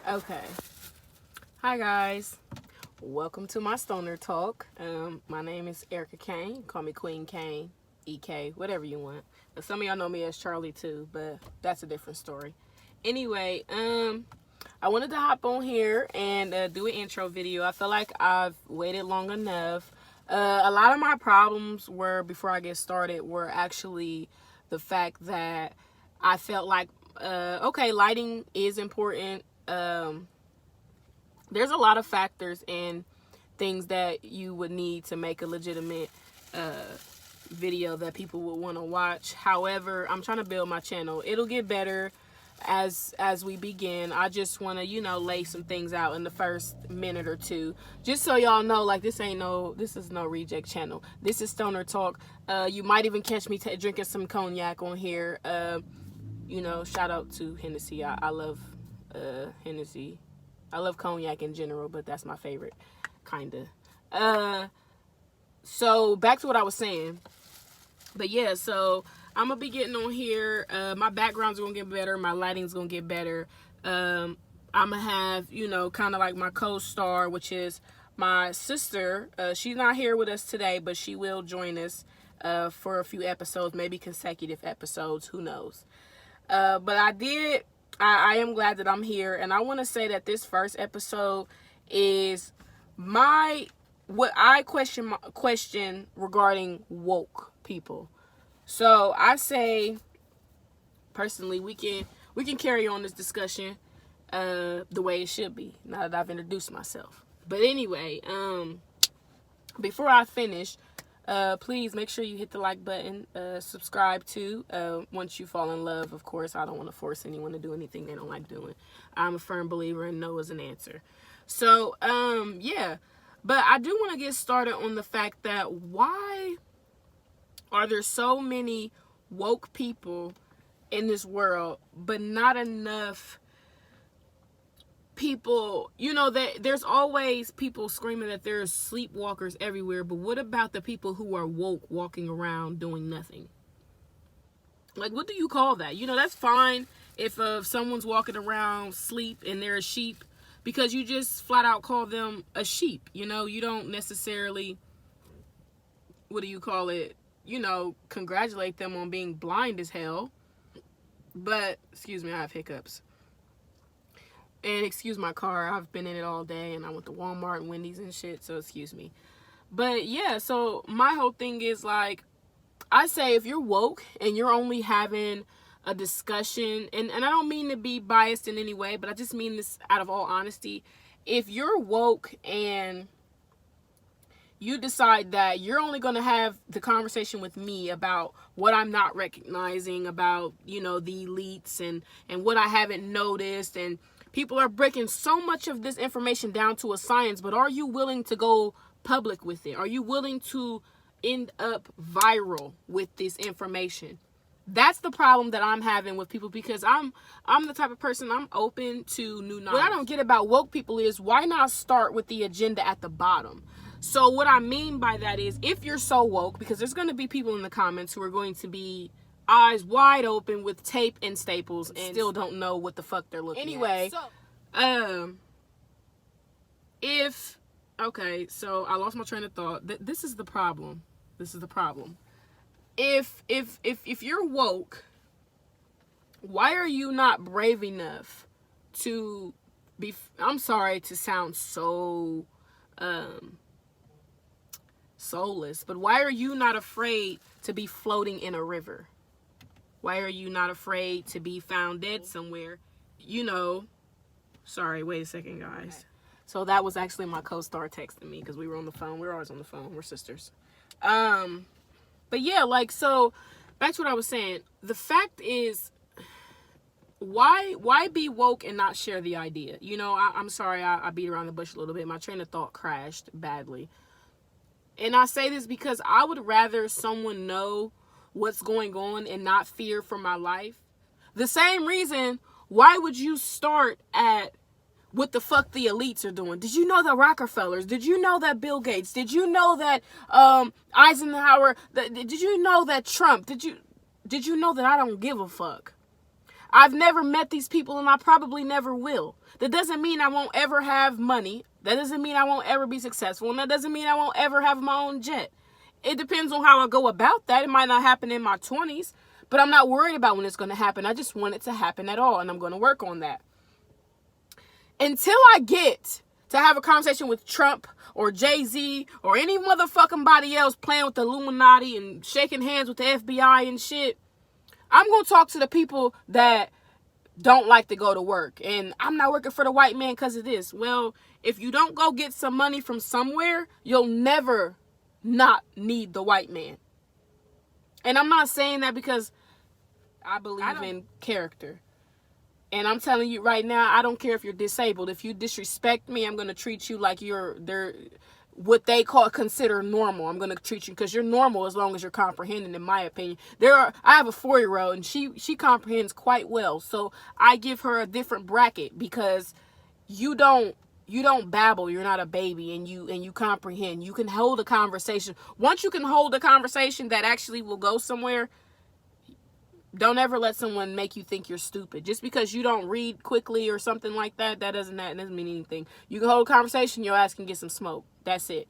Okay. Hi guys. Welcome to my stoner talk. My name is Erica Kane. Call me Queen Kane, EK, whatever you want. Some of y'all know me as Charlie too, but that's a different story. Anyway, I wanted to hop on here and do an intro video. I feel like I've waited long enough. A lot of my problems were, before I get started, were actually the fact that I felt like, okay, lighting is important. There's a lot of factors and things that you would need to make a legitimate video that people would want to watch. However, I'm trying to build my channel. It'll get better as we begin. I just want to, lay some things out in the first minute or two, just so y'all know, like, this is no reject channel. This is stoner talk. You might even catch me drinking some cognac on here. Shout out to Hennessy. I love Hennessy. I love cognac in general, but that's my favorite, kinda. So back to what I was saying. But yeah, so I'm gonna be getting on here. My background's gonna get better. My lighting's gonna get better. I'm gonna have, kind of like my co-star, which is my sister. She's not here with us today, but she will join us for a few episodes, maybe consecutive episodes. Who knows? But I am glad that I'm here, and I want to say that this first episode is what I question regarding woke people. So I say, personally, we can carry on this discussion the way it should be, now that I've introduced myself. But anyway, before I finish, please make sure you hit the like button, subscribe too, once you fall in love. Of course, I don't want to force anyone to do anything they don't like doing. I'm a firm believer in no is an answer. So, yeah, but I do want to get started on the fact that why are there so many woke people in this world, but not enough people, that there's always people screaming that there's sleepwalkers everywhere, but what about the people who are woke walking around doing nothing? Like, what do you call that? That's fine if someone's walking around sleep and they're a sheep, because you just flat out call them a sheep. You don't necessarily, what do you call it, congratulate them on being blind as hell. But excuse me, I have hiccups. And excuse my car, I've been in it all day, and I went to Walmart and Wendy's and shit, so excuse me. But yeah, so my whole thing is, like, I say if you're woke and you're only having a discussion, and I don't mean to be biased in any way, but I just mean this out of all honesty. If you're woke and you decide that you're only going to have the conversation with me about what I'm not recognizing about, the elites and what I haven't noticed, and people are breaking so much of this information down to a science, but are you willing to go public with it? Are you willing to end up viral with this information? That's the problem that I'm having with people, because I'm the type of person, I'm open to new knowledge. What I don't get about woke people is, why not start with the agenda at the bottom? So what I mean by that is, if you're so woke, because there's going to be people in the comments who are going to be eyes wide open with tape and staples and still don't know what the fuck they're looking at. Anyway, so I lost my train of thought. This is the problem. If you're woke, why are you not brave enough to be, I'm sorry to sound so soulless, but why are you not afraid to be floating in a river? Why are you not afraid to be found dead somewhere? Sorry, wait a second, guys. So that was actually my co-star texting me, because we were on the phone. We're always on the phone. We're sisters. But yeah, like, so back to what I was saying. The fact is, why be woke and not share the idea? I'm sorry, I beat around the bush a little bit. My train of thought crashed badly. And I say this because I would rather someone know what's going on and not fear for my life. The same reason, why would you start at what the fuck the elites are doing? Did you know that Rockefellers? Did you know that Bill Gates? Did you know that Eisenhower? Did you know that Trump? Did you know that I don't give a fuck? I've never met these people and I probably never will. That doesn't mean I won't ever have money. That doesn't mean I won't ever be successful. And that doesn't mean I won't ever have my own jet. It depends on how I go about that. It might not happen in my 20s, but I'm not worried about when it's going to happen. I just want it to happen at all, and I'm going to work on that. Until I get to have a conversation with Trump or Jay-Z or any motherfucking body else playing with the Illuminati and shaking hands with the FBI and shit, I'm going to talk to the people that don't like to go to work. And I'm not working for the white man because of this. Well, if you don't go get some money from somewhere, you'll never not need the white man. And I'm not saying that because I believe in character. And I'm telling you right now, I don't care if you're disabled. If you disrespect me, I'm going to treat you like they're what they consider normal. I'm going to treat you because you're normal as long as you're comprehending, in my opinion. I have a 4-year-old and she comprehends quite well. So I give her a different bracket because you don't babble. You're not a baby, and you comprehend. You can hold a conversation. Once you can hold a conversation that actually will go somewhere, don't ever let someone make you think you're stupid. Just because you don't read quickly or something like that, that doesn't mean anything. You can hold a conversation, your ass can get some smoke. That's it.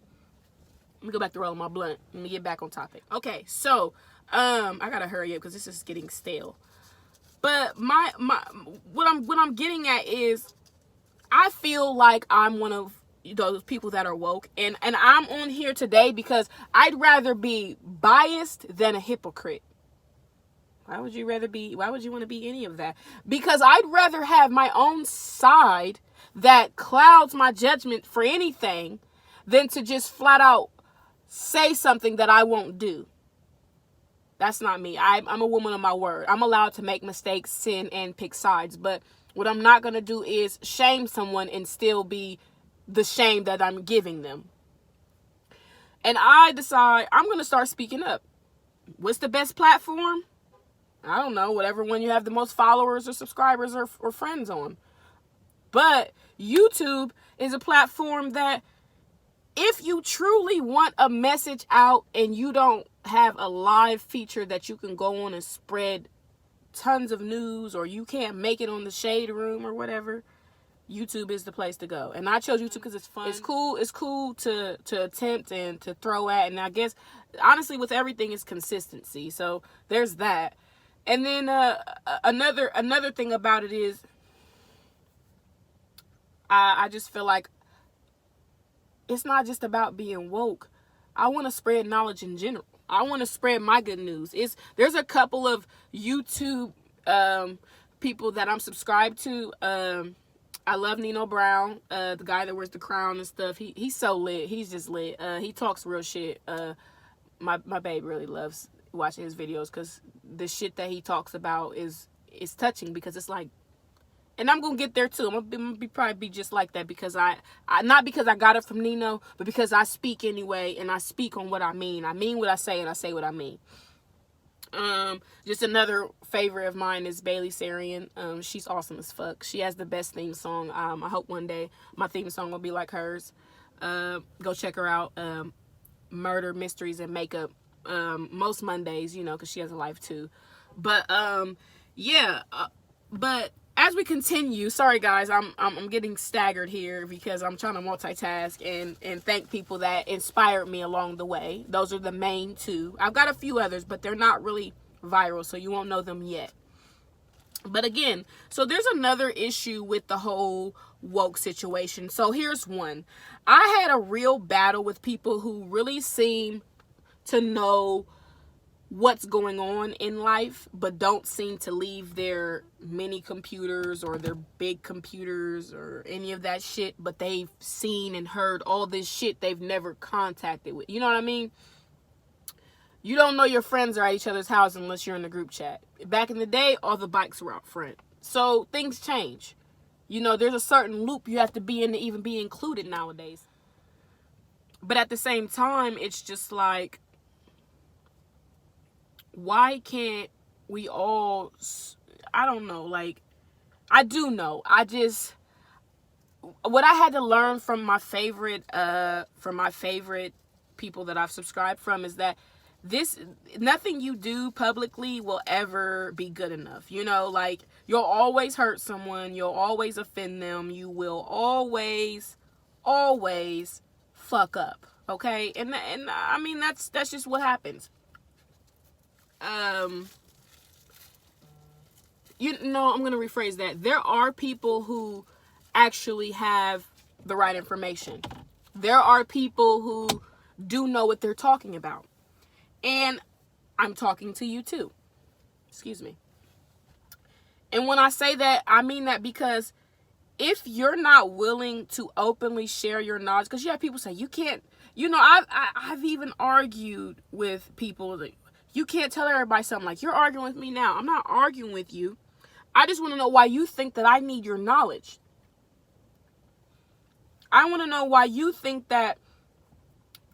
Let me go back to rolling my blunt. Let me get back on topic. Okay, so I gotta hurry up because this is getting stale. But what I'm getting at is, I feel like I'm one of those people that are woke, and I'm on here today because I'd rather be biased than a hypocrite. Why would you want to be any of that? Because I'd rather have my own side that clouds my judgment for anything than to just flat out say something that I won't do. That's not me. I'm a woman of my word. I'm allowed to make mistakes, sin, and pick sides. But what I'm not going to do is shame someone and still be the shame that I'm giving them. And I decide I'm going to start speaking up. What's the best platform? I don't know, whatever one you have the most followers or subscribers or friends on. But YouTube is a platform that if you truly want a message out and you don't have a live feature that you can go on and spread tons of news, or you can't make it on the shade room or whatever, YouTube is the place to go. And I chose YouTube because it's fun. It's cool to attempt and to throw at. And I guess, honestly, with everything, it's consistency. So there's that. And then another thing about it is I just feel like it's not just about being woke. I want to spread knowledge in general. I want to spread my good news. There's a couple of YouTube people that I'm subscribed to. I love Nino Brown, the guy that wears the crown and stuff. He's so lit. He's just lit. He talks real shit. My babe really loves watching his videos because the shit that he talks about is touching, because it's like, and I'm gonna get there too. I'm gonna probably be just like that because I not because I got it from Nino, but because I speak anyway, and I speak on what I mean. I mean what I say, and I say what I mean. Just another favorite of mine is Bailey Sarian. She's awesome as fuck. She has the best theme song. I hope one day my theme song will be like hers. Go check her out. Murder, Mysteries, and Makeup. Most Mondays, because she has a life too. But yeah. But as we continue, sorry guys, I'm getting staggered here because I'm trying to multitask and thank people that inspired me along the way. Those are the main two. I've got a few others, but they're not really viral, so you won't know them yet. But again, so there's another issue with the whole woke situation. So here's one. I had a real battle with people who really seem to know what's going on in life, but don't seem to leave their mini computers or their big computers or any of that shit, but they've seen and heard all this shit they've never contacted with. You know what I mean? You don't know your friends are at each other's house unless you're in the group chat. Back in the day, all the bikes were out front. So things change. There's a certain loop you have to be in to even be included nowadays. But at the same time, it's just like, why can't we all, I don't know, like, I do know. What I had to learn from my favorite people that I've subscribed from is that nothing you do publicly will ever be good enough. You know, like, you'll always hurt someone, you'll always offend them, you will always fuck up. Okay? And I mean, that's just what happens. You know, I'm going to rephrase that. There are people who actually have the right information. There are people who do know what they're talking about. And I'm talking to you too. Excuse me. And when I say that, I mean that because if you're not willing to openly share your knowledge, because you have people say you can't, you know, I've even argued with people that you can't tell everybody something. Like, you're arguing with me now. I'm not arguing with you. I just want to know why you think that I need your knowledge. I want to know why you think that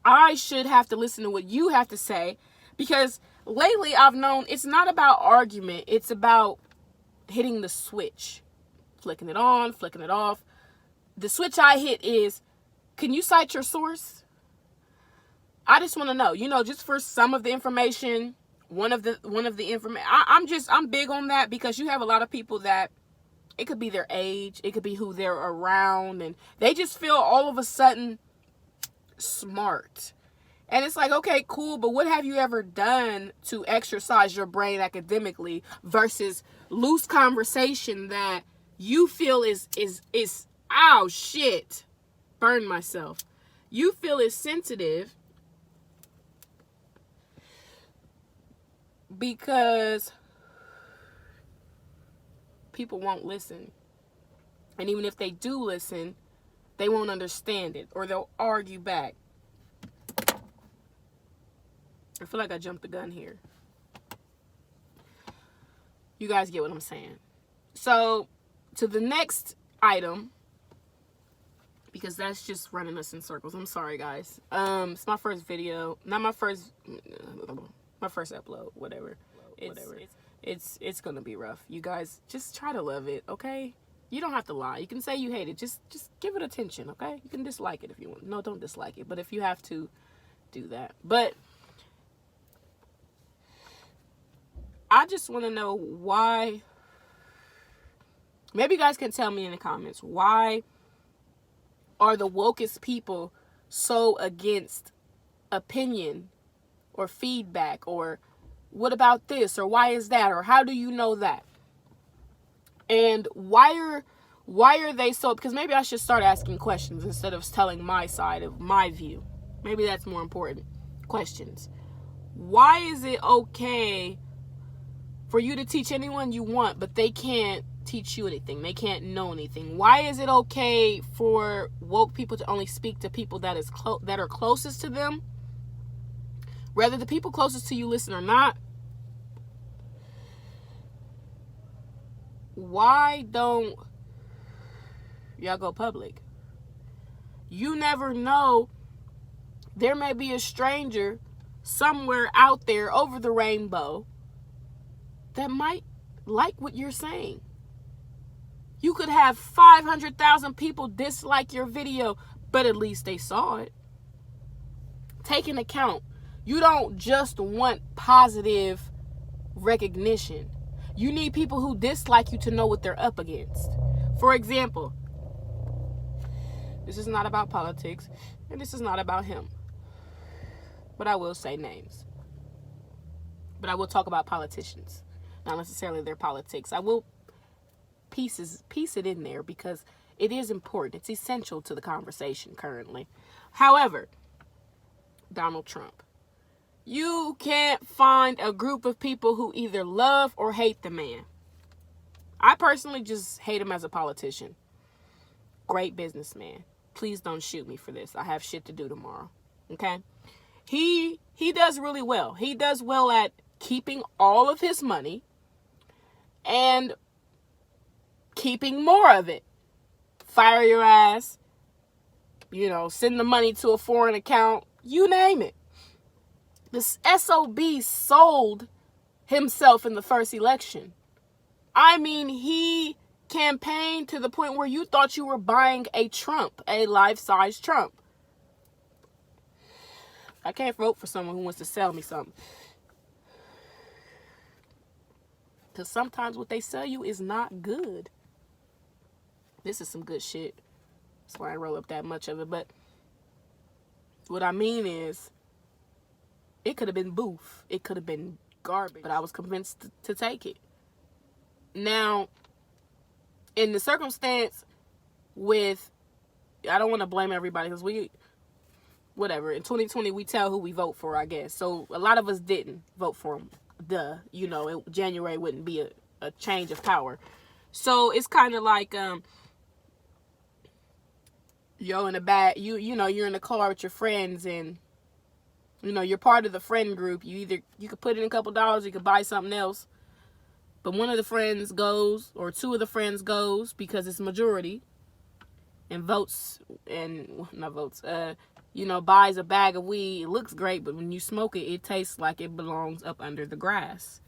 I should have to listen to what you have to say. Because lately I've known it's not about argument. It's about hitting the switch. Flicking it on, flicking it off. The switch I hit is, can you cite your source? I just want to know, you know, just for some of the information, one of the information. I'm big on that, because you have a lot of people that it could be their age, it could be who they're around, and they just feel all of a sudden smart. And it's like, okay, cool, but what have you ever done to exercise your brain academically versus loose conversation that you feel is oh shit, burn myself. You feel is sensitive because people won't listen. And even if they do listen, they won't understand it, or they'll argue back. I feel like I jumped the gun here. You guys get what I'm saying. So, to the next item, because that's just running us in circles. I'm sorry, guys. It's my first video. Not my first upload, whatever. It's gonna be rough. You guys just try to love it, okay? You don't have to lie. You can say you hate it. Just give it attention, okay? You can dislike it if you want. No, don't dislike it. But if you have to, do that. But I just want to know why. Maybe you guys can tell me in the comments, why are the wokest people so against opinion or feedback, or what about this, or why is that, or how do you know that? And why are they so, because maybe I should start asking questions instead of telling my side of my view. Maybe that's more important. Questions. Why is it okay for you to teach anyone you want, but they can't teach you anything? They can't know anything. Why is it okay for woke people to only speak to people that are closest to them? Whether the people closest to you listen or not. Why don't y'all go public? You never know. There may be a stranger somewhere out there over the rainbow that might like what you're saying. You could have 500,000 people dislike your video, but at least they saw it. Take into account, you don't just want positive recognition. You need people who dislike you to know what they're up against. For example, this is not about politics, and this is not about him. But I will say names. But I will talk about politicians. Not necessarily their politics. I will piece it in there because it is important. It's essential to the conversation currently. However, Donald Trump. You can't find a group of people who either love or hate the man. I personally just hate him as a politician. Great businessman. Please don't shoot me for this. I have shit to do tomorrow. Okay? He does really well. He does well at keeping all of his money and keeping more of it. Fire your ass. Send the money to a foreign account. You name it. This SOB sold himself in the first election. I mean, he campaigned to the point where you thought you were buying a Trump, a life-size Trump. I can't vote for someone who wants to sell me something. Because sometimes what they sell you is not good. This is some good shit. That's why I roll up that much of it. But what I mean is, it could have been boof. It could have been garbage. But I was convinced to take it. Now, in the circumstance with, I don't want to blame everybody because whatever. In 2020, we tell who we vote for, I guess. So a lot of us didn't vote for him. January wouldn't be a change of power. So it's kind of like, you're in the car with your friends and, you're part of the friend group. You could put in a couple dollars, you could buy something else. But one of the friends goes, or two of the friends goes, because it's majority, and buys a bag of weed. It looks great, but when you smoke it, it tastes like it belongs up under the grass.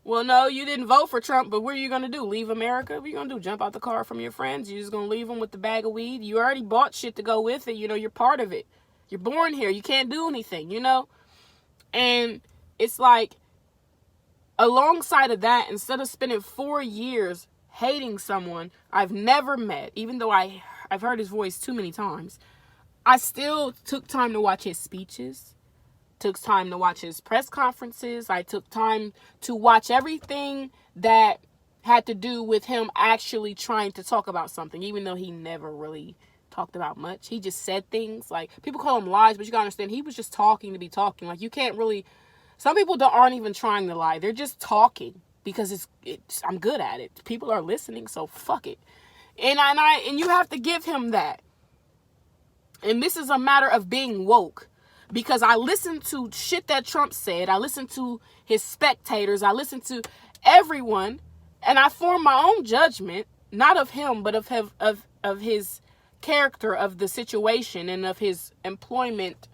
Well, no, you didn't vote for Trump, but what are you going to do? Leave America? What are you going to do? Jump out the car from your friends? You're just going to leave them with the bag of weed? You already bought shit to go with it. You're part of it. You're born here. You can't do anything, And it's like, alongside of that, instead of spending 4 years hating someone I've never met, even though I've heard his voice too many times, I still took time to watch his speeches, took time to watch his press conferences. I took time to watch everything that had to do with him actually trying to talk about something, even though he never really talked about much. He just said things. Like, people call him lies, but you gotta understand, he was just talking to be talking. Like, you can't really, some people aren't even trying to lie. They're just talking because I'm good at it. People are listening, so fuck it. And you have to give him that. And this is a matter of being woke, because I listened to shit that Trump said. I listened to his spectators. I listened to everyone, and I formed my own judgment, not of him, but of his character, of the situation, and of his employment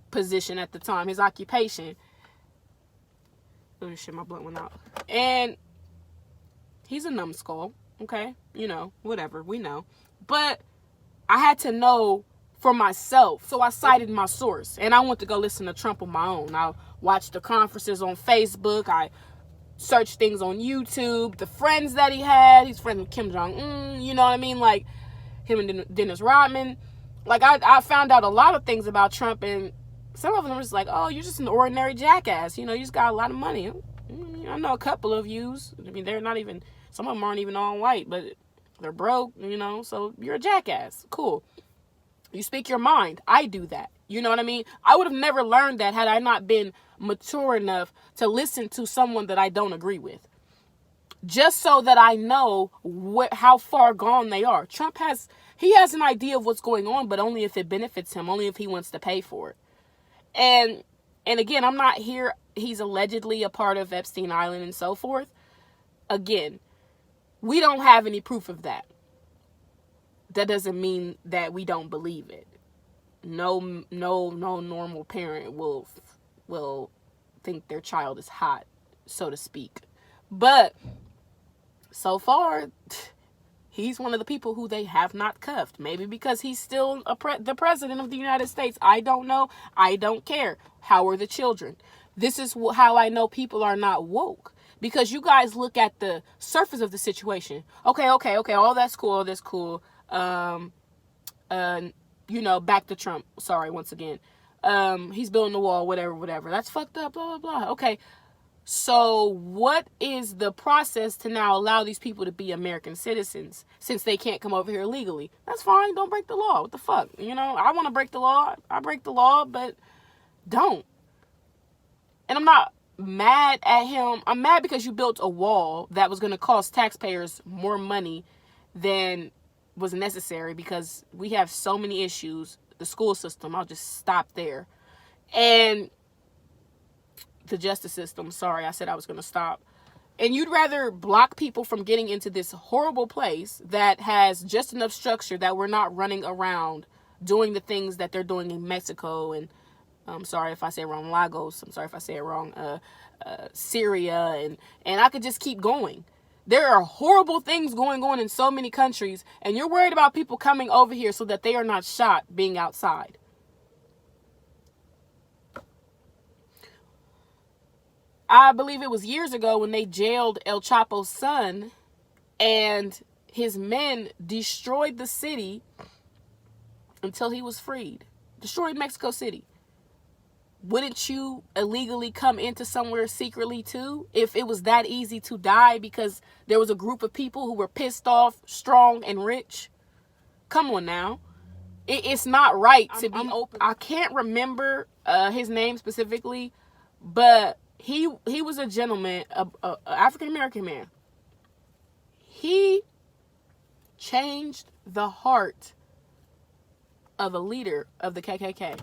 position at the time, his occupation. Oh shit, my blunt went out. And he's a numbskull, okay? Whatever, we know. But I had to know for myself. So I cited my source. And I went to go listen to Trump on my own. I watched the conferences on Facebook. I searched things on YouTube. The friends that he had. He's friends with Kim Jong-un. You know what I mean? Like, him and Dennis Rodman. Like, I found out a lot of things about Trump, and some of them were just like, oh, you're just an ordinary jackass. You just got a lot of money. I know a couple of yous. I mean, they're not even, some of them aren't even all white, but they're broke, so you're a jackass. Cool. You speak your mind. I do that. You know what I mean? I would have never learned that had I not been mature enough to listen to someone that I don't agree with. Just so that I know how far gone they are. Trump has an idea of what's going on, but only if it benefits him, only if he wants to pay for it. And again, I'm not here. He's allegedly a part of Epstein Island and so forth. Again, we don't have any proof of that. That doesn't mean that we don't believe it. No normal parent will think their child is hot, so to speak. But so far, he's one of the people who they have not cuffed. Maybe because he's still the president of the United States. I don't know. I don't care. How are the children? This is how I know people are not woke. Because you guys look at the surface of the situation. Okay. All that's cool. Back to Trump. Sorry, once again. He's building the wall, whatever. That's fucked up, blah, blah, blah. Okay. So what is the process to now allow these people to be American citizens since they can't come over here legally? That's fine. Don't break the law. What the fuck? I want to break the law. I break the law, but don't. And I'm not mad at him. I'm mad because you built a wall that was going to cost taxpayers more money than was necessary, because we have so many issues. The school system, I'll just stop there. And the justice system. Sorry, I said I was going to stop. And you'd rather block people from getting into this horrible place that has just enough structure that we're not running around doing the things that they're doing in Mexico, and I'm sorry if I say it wrong, Lagos. I'm sorry if I say it wrong, Syria, and I could just keep going. There are horrible things going on in so many countries, and you're worried about people coming over here so that they are not shot being outside. I believe it was years ago when they jailed El Chapo's son, and his men destroyed the city until he was freed. Destroyed Mexico City. Wouldn't you illegally come into somewhere secretly too if it was that easy to die because there was a group of people who were pissed off, strong, and rich? Come on now. It's not right to be open. I can't remember his name specifically, but he was a gentleman, a African-American man. He changed the heart of a leader of the KKK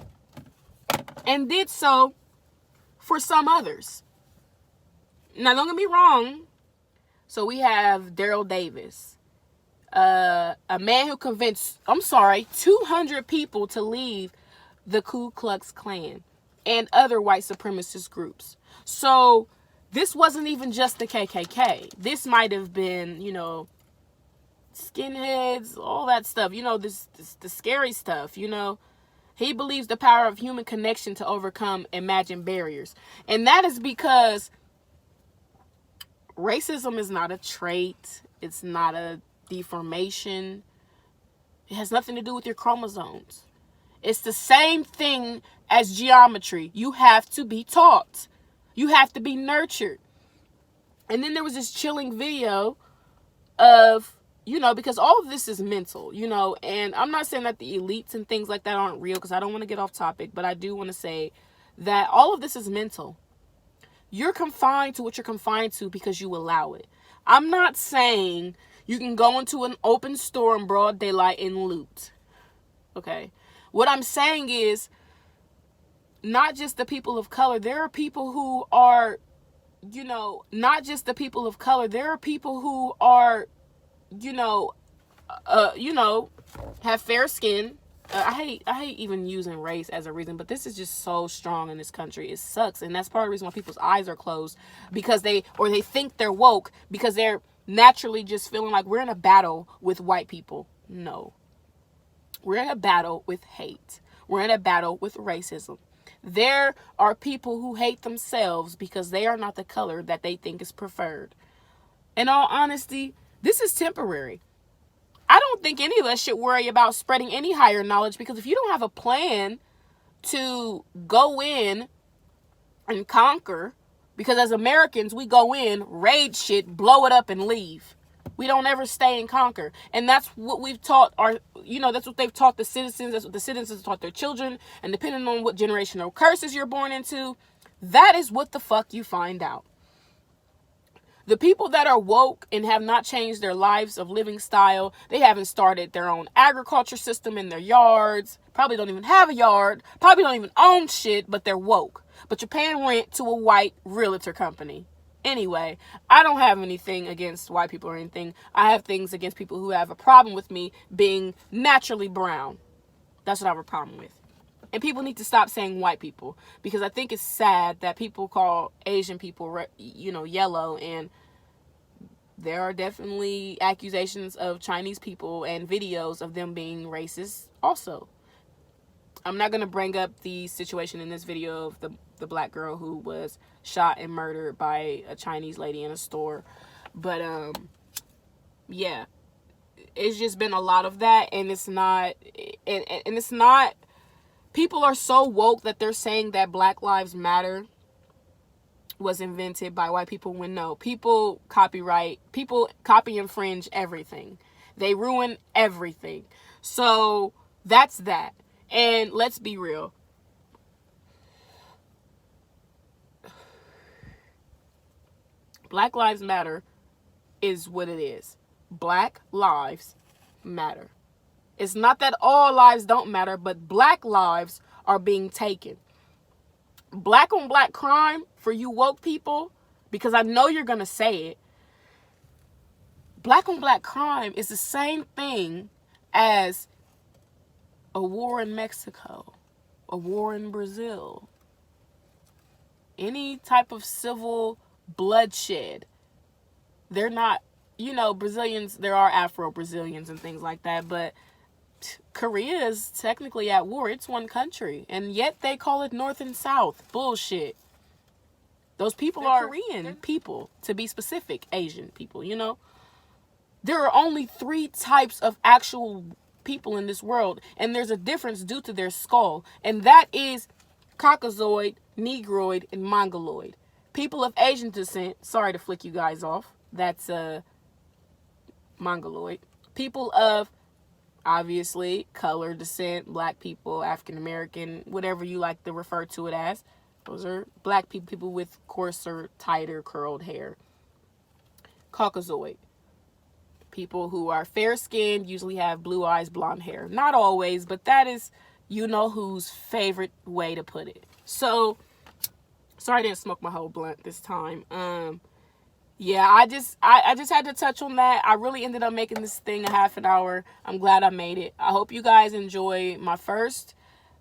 and did so for some others. Now, don't get me wrong. So we have Daryl Davis, a man who convinced, 200 people to leave the Ku Klux Klan and other white supremacist groups. So this wasn't even just the KKK. This might have been, skinheads, all that stuff, the scary stuff, He believes the power of human connection to overcome imagined barriers. And that is because racism is not a trait. It's not a deformation. It has nothing to do with your chromosomes. It's the same thing as geometry. You have to be taught. You have to be nurtured. And then there was this chilling video of, because all of this is mental, and I'm not saying that the elites and things like that aren't real, because I don't want to get off topic, but I do want to say that all of this is mental. You're confined to what you're confined to because you allow it. I'm not saying you can go into an open store in broad daylight and loot. Okay? What I'm saying is, not just the people of color. There are people who are, not just the people of color. There are people who are, have fair skin. I hate even using race as a reason, but this is just so strong in this country. It sucks. And that's part of the reason why people's eyes are closed, because they think they're woke because they're naturally just feeling like we're in a battle with white people. No. We're in a battle with hate. We're in a battle with racism. There are people who hate themselves because they are not the color that they think is preferred. In all honesty, this is temporary. I don't think any of us should worry about spreading any higher knowledge, because if you don't have a plan to go in and conquer, because as Americans, we go in, raid shit, blow it up, and leave. We don't ever stay and conquer. And that's what we've taught that's what they've taught the citizens. That's what the citizens taught their children. And depending on what generational curses you're born into, that is what the fuck you find out. The people that are woke and have not changed their lives of living style, they haven't started their own agriculture system in their yards, probably don't even have a yard, probably don't even own shit, but they're woke. But you're paying rent to a white realtor company. Anyway, I don't have anything against white people or anything. I have things against people who have a problem with me being naturally brown. That's what I have a problem with. And people need to stop saying white people, because I think it's sad that people call Asian people, yellow, and there are definitely accusations of Chinese people and videos of them being racist also. I'm not going to bring up the situation in this video of the black girl who was shot and murdered by a Chinese lady in a store. But, yeah, it's just been a lot of that, and it's not, and it's not, people are so woke that they're saying that Black Lives Matter was invented by white people, when no, people copy infringe everything. They ruin everything. So that's that. And let's be real. Black Lives Matter is what it is. Black lives matter. It's not that all lives don't matter, but black lives are being taken. Black on black crime, for you woke people, because I know you're going to say it, black on black crime is the same thing as a war in Mexico, a war in Brazil, any type of civil bloodshed. They're not, Brazilians, there are Afro-Brazilians and things like that, but Korea is technically at war. It's one country, and yet they call it North and South. Bullshit. Those people are Korean people, to be specific, Asian people, you know. There are only 3 types of actual people in this world, and there's a difference due to their skull, and that is Caucasoid, Negroid, and Mongoloid. People of Asian descent, sorry to flick you guys off, that's Mongoloid. People of, obviously, color descent, black people, African American, whatever you like to refer to it as, those are black people, people with coarser, tighter, curled hair. Caucasoid. People who are fair-skinned, usually have blue eyes, blonde hair. Not always, but that is you-know-who's favorite way to put it. So, sorry I didn't smoke my whole blunt this time. Yeah, I just had to touch on that. I really ended up making this thing a half an hour. I'm glad I made it. I hope you guys enjoy my first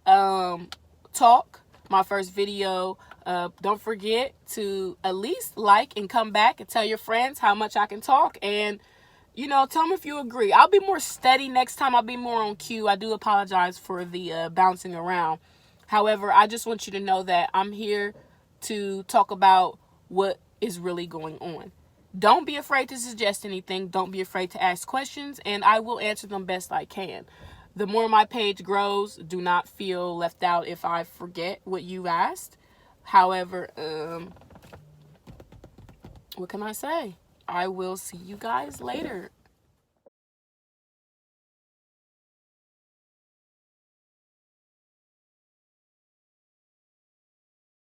talk, my first video. Don't forget to at least like and come back and tell your friends how much I can talk. And, you know, tell me if you agree. I'll be more steady next time. I'll be more on cue. I do apologize for the bouncing around. However, I just want you to know that I'm here to talk about what is really going on. Don't be afraid to suggest anything. Don't be afraid to ask questions, and I will answer them best I can. The more my page grows, do not feel left out if I forget what you asked. However, what can I say? I will see you guys later.